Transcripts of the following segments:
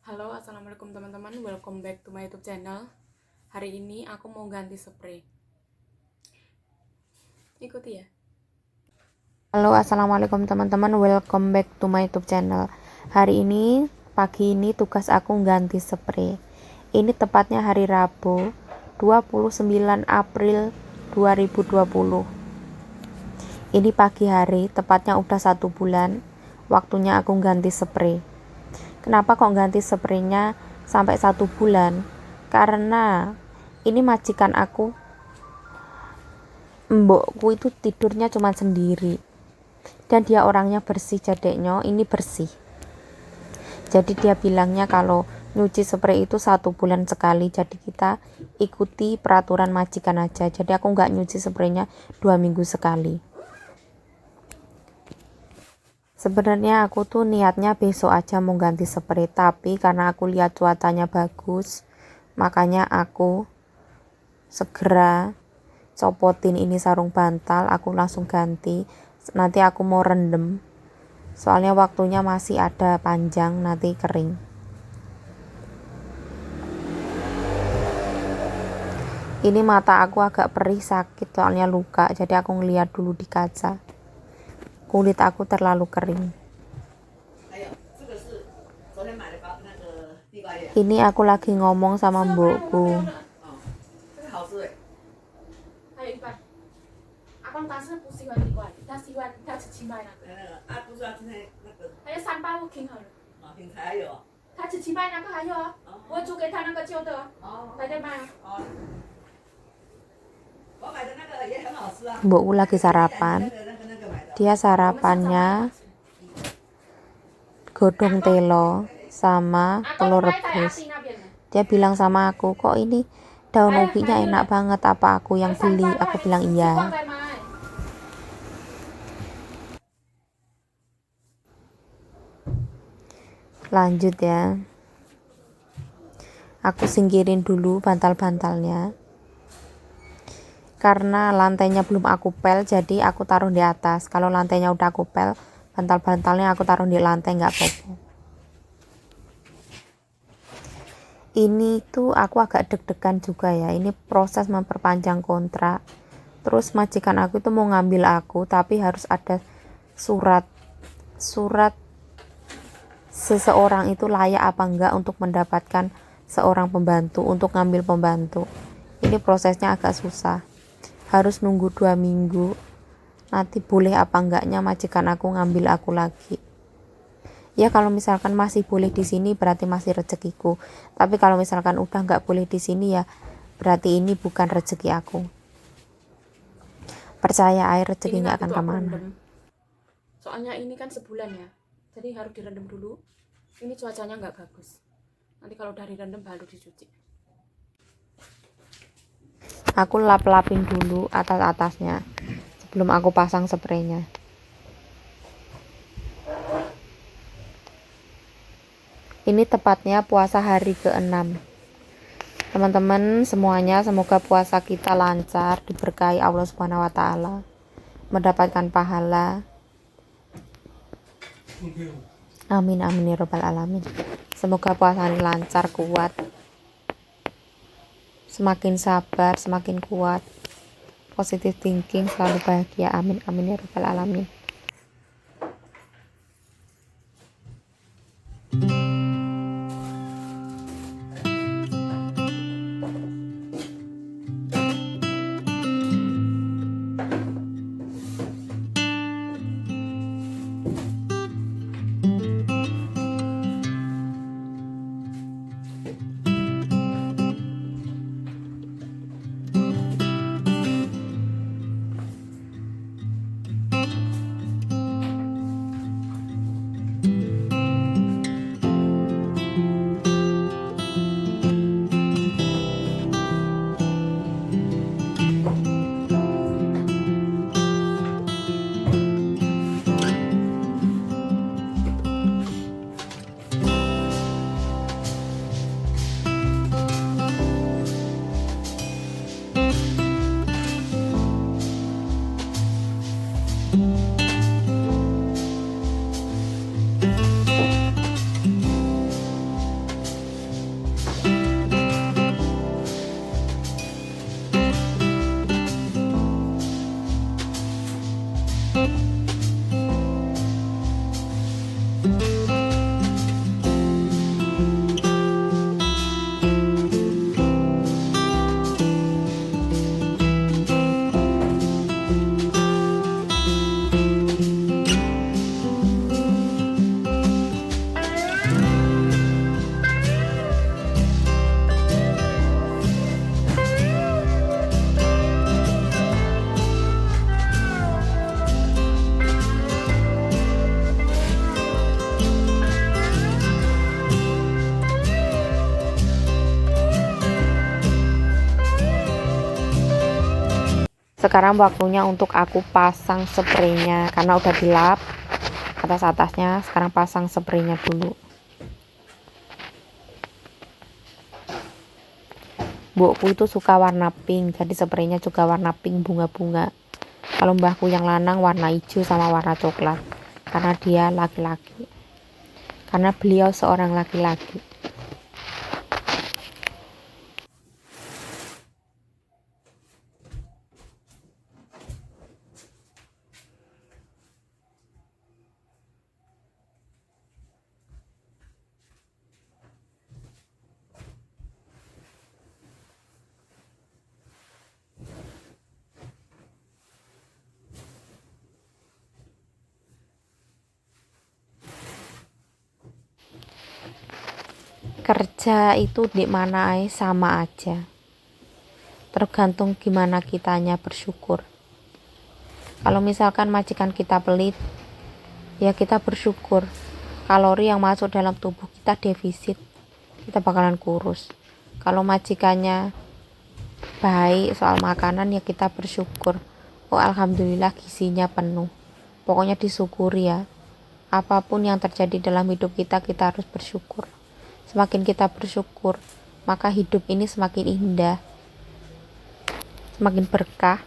Halo, assalamualaikum teman-teman. Welcome back to my YouTube channel. Hari ini aku mau ganti spray. Ikuti ya. Halo, assalamualaikum teman-teman. Welcome back to my YouTube channel. Hari ini, pagi ini tugas aku ganti spray. Ini tepatnya hari Rabu, 29 April 2020. Ini pagi hari, tepatnya udah 1 bulan. Waktunya aku ganti spray. Kenapa kok ganti spraynya sampai 1 bulan? Karena ini majikan aku, mbokku itu tidurnya cuma sendiri. Dan dia orangnya bersih, jadeknya ini bersih. Jadi dia bilangnya kalau nyuci spray itu 1 bulan sekali. Jadi kita ikuti peraturan majikan aja. Jadi aku nggak nyuci spraynya 2 minggu sekali. Sebenarnya aku tuh niatnya besok aja mau ganti spray, tapi karena aku lihat cuacanya bagus, makanya aku segera copotin ini sarung bantal, aku langsung ganti. Nanti aku mau rendem, soalnya waktunya masih ada panjang, nanti kering. Ini mata aku agak perih, sakit soalnya luka, jadi aku ngeliat dulu di kaca. Kulit aku terlalu kering. Ini aku lagi ngomong sama mbokku. Mbokku lagi sarapan. Dia sarapannya godong telo sama telur rebus. Dia bilang sama aku, kok ini daun ubinya enak banget, apa aku yang beli? Aku bilang iya. Lanjut ya, aku singkirin dulu bantal-bantalnya. Karena lantainya belum aku pel, jadi aku taruh di atas. Kalau lantainya udah aku pel, bantal-bantalnya aku taruh di lantai, nggak apa-apa. Ini tuh aku agak deg-degan juga ya, ini proses memperpanjang kontrak. Terus majikan aku tuh mau ngambil aku, tapi harus ada surat seseorang itu layak apa enggak untuk mendapatkan seorang pembantu, untuk ngambil pembantu. Ini prosesnya agak susah, harus nunggu 2 minggu. Nanti boleh apa enggaknya majikan aku ngambil aku lagi. Ya kalau misalkan masih boleh di sini berarti masih rezekiku. Tapi kalau misalkan udah nggak boleh di sini ya berarti ini bukan rezeki aku. Percaya air rezeki nggak akan kemana. Soalnya ini kan sebulan ya, jadi harus direndam dulu. Ini cuacanya nggak bagus. Nanti kalau udah direndam baru dicuci. Aku lap-lapin dulu atas-atasnya sebelum aku pasang spraynya. Ini tepatnya puasa hari ke-6. Teman-teman semuanya, semoga puasa kita lancar, diberkahi Allah Subhanahu wa taala, mendapatkan pahala. Amin amin ya rabbal alamin. Semoga puasa ini lancar, kuat. Semakin sabar, semakin kuat. Positive thinking, selalu bahagia. Amin amin ya rabbal alamin. Sekarang waktunya untuk aku pasang spraynya karena udah dilap atas-atasnya. Sekarang pasang spraynya dulu. Mbokku itu suka warna pink, jadi spraynya juga warna pink bunga-bunga. Kalau mbahku yang lanang warna hijau sama warna coklat, karena dia laki-laki. Karena beliau seorang laki-laki. Kerja itu di mana aja sama aja, tergantung gimana kitanya bersyukur. Kalau misalkan majikan kita pelit, ya kita bersyukur. Kalori yang masuk dalam tubuh kita defisit, kita bakalan kurus. Kalau majikannya baik soal makanan, ya kita bersyukur. Oh alhamdulillah gizinya penuh. Pokoknya disyukuri ya. Apapun yang terjadi dalam hidup kita, kita harus bersyukur. Semakin kita bersyukur, maka hidup ini semakin indah, semakin berkah,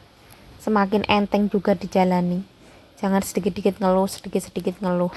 semakin enteng juga dijalani. Jangan sedikit-sedikit ngeluh, sedikit-sedikit ngeluh.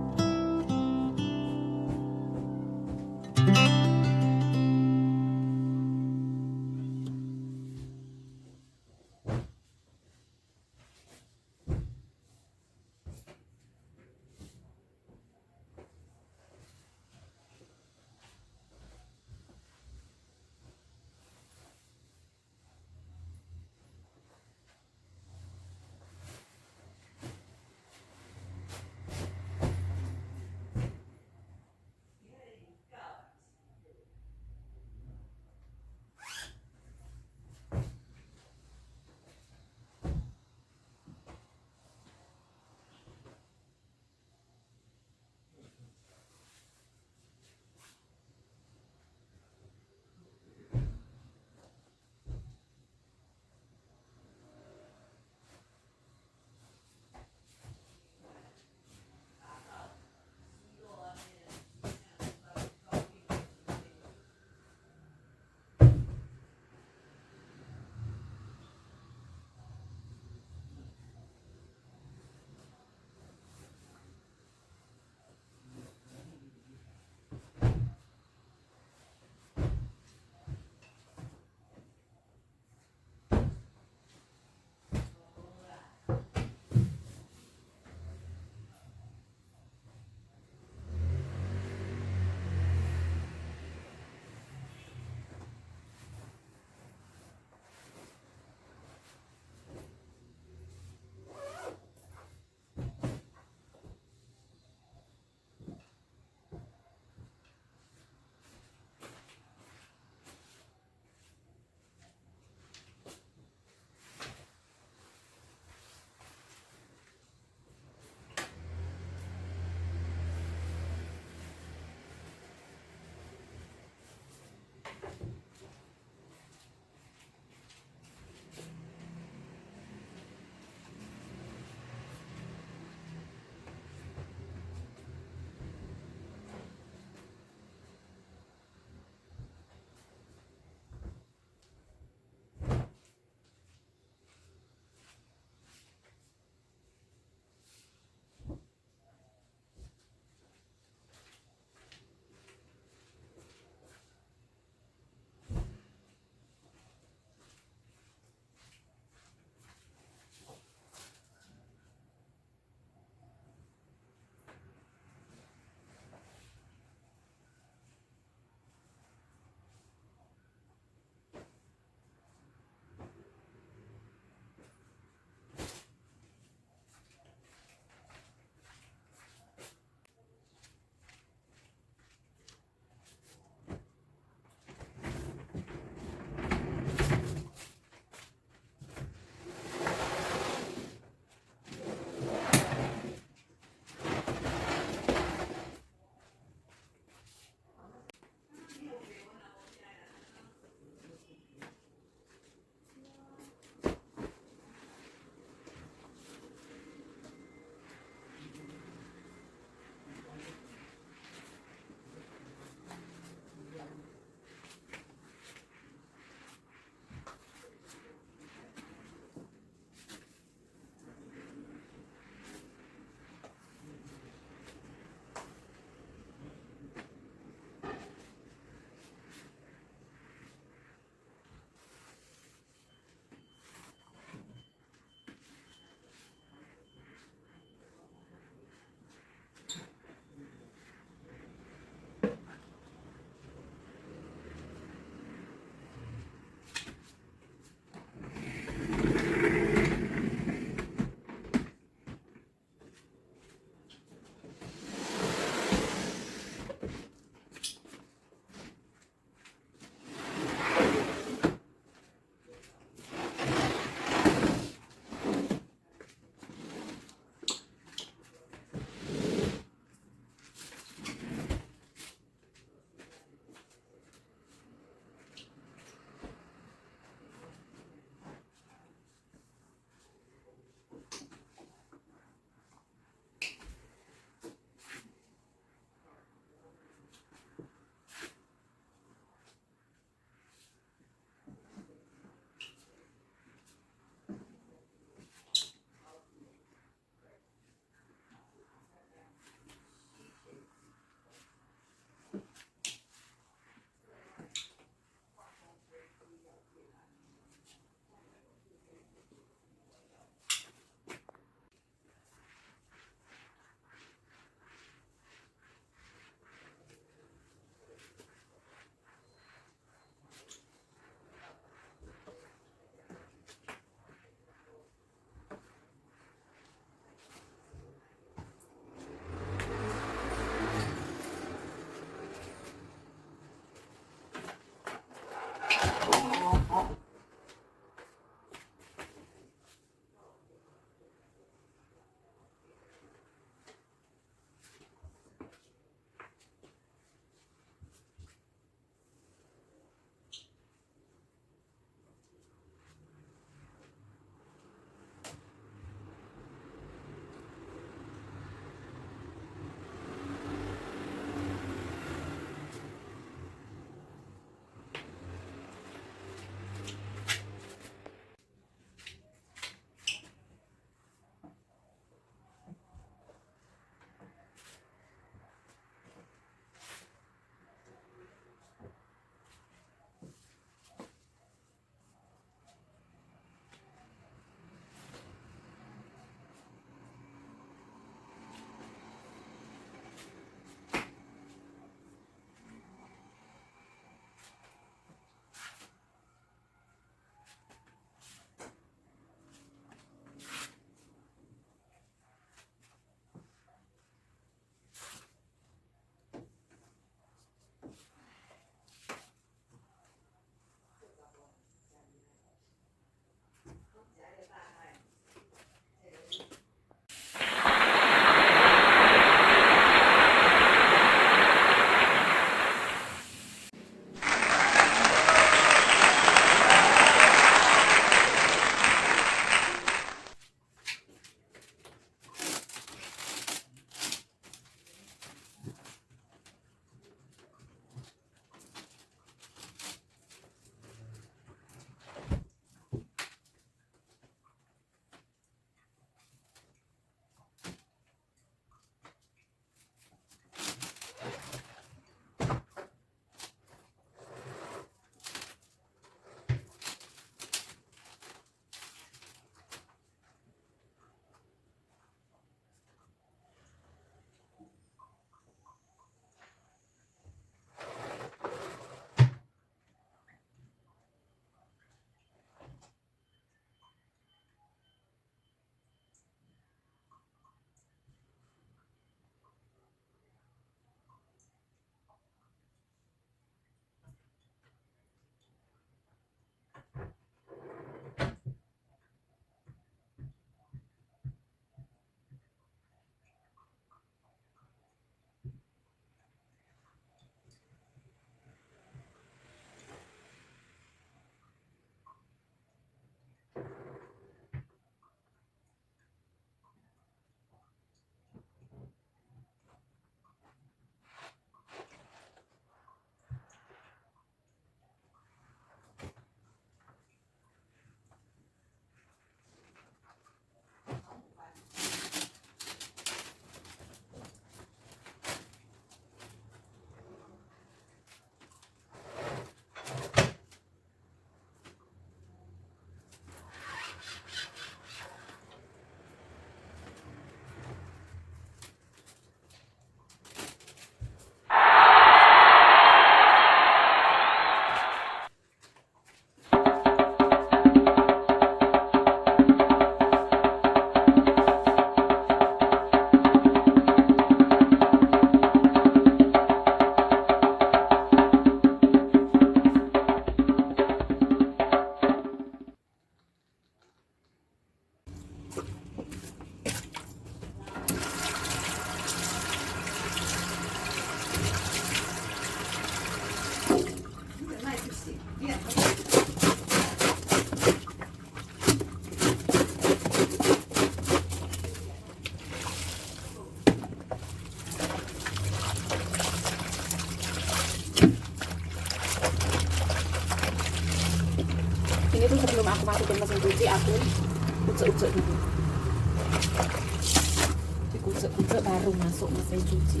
Dikucek-kucek baru masuk mesin cuci.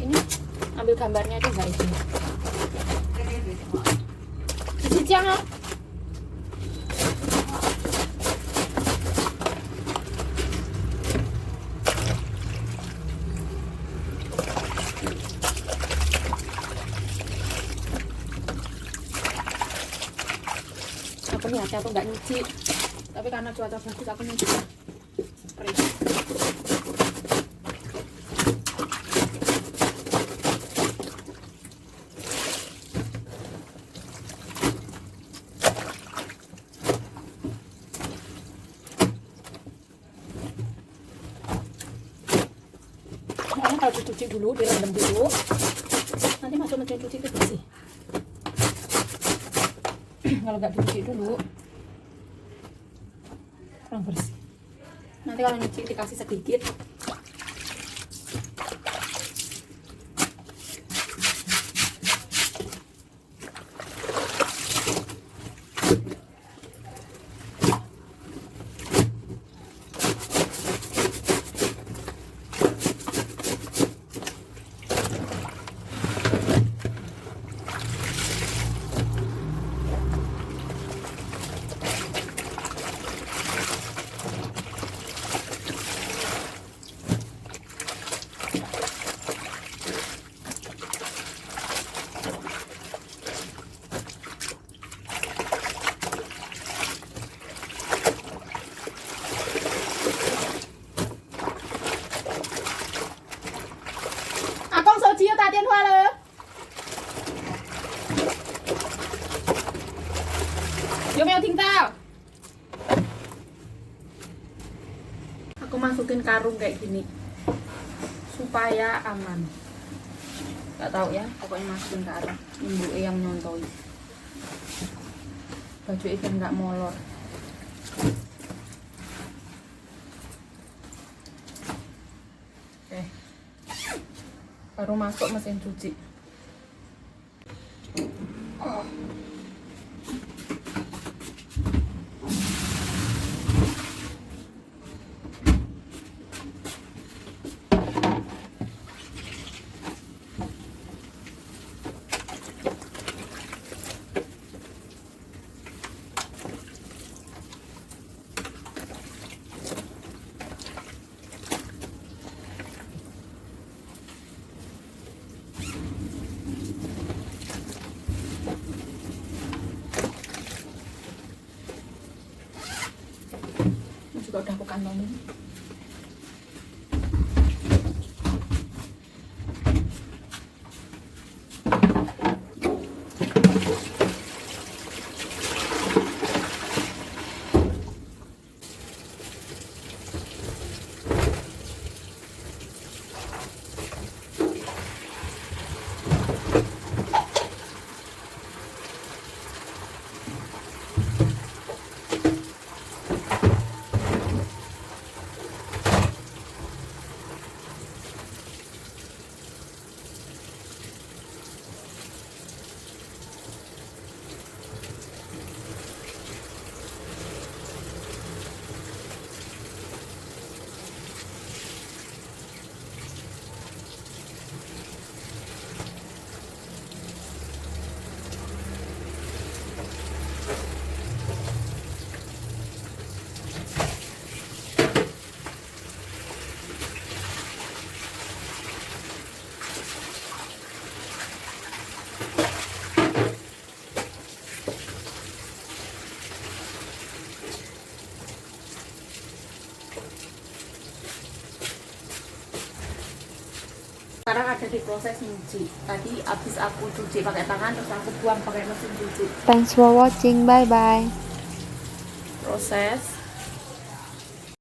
Ini ambil gambarnya aja enggak itu? Cuci yang aku niatnya aku nggak nyuci, tapi karena cuaca bagus aku nyuci spray. Makanya kalau dicuci dulu, direndam dulu, nanti masuk mesin cuci itu bersih. Kalau nggak dicuci dulu kurang bersih. Nanti kalau nyuci dikasih sedikit. Chia ta tiền hoa rồi. Yo mau tinggal. Aku masukin karung kayak gini supaya aman. Gak tahu ya, pokoknya masukin karung. Ibu yang nyontoi. Baju ikan nggak molor. Oke. Baru masuk mesin cuci. Juga udah aku kantongin. Sekarang ada di proses nyuci. Tadi habis aku cuci pakai tangan, terus aku buang pakai mesin cuci. Thanks for watching, bye bye. Proses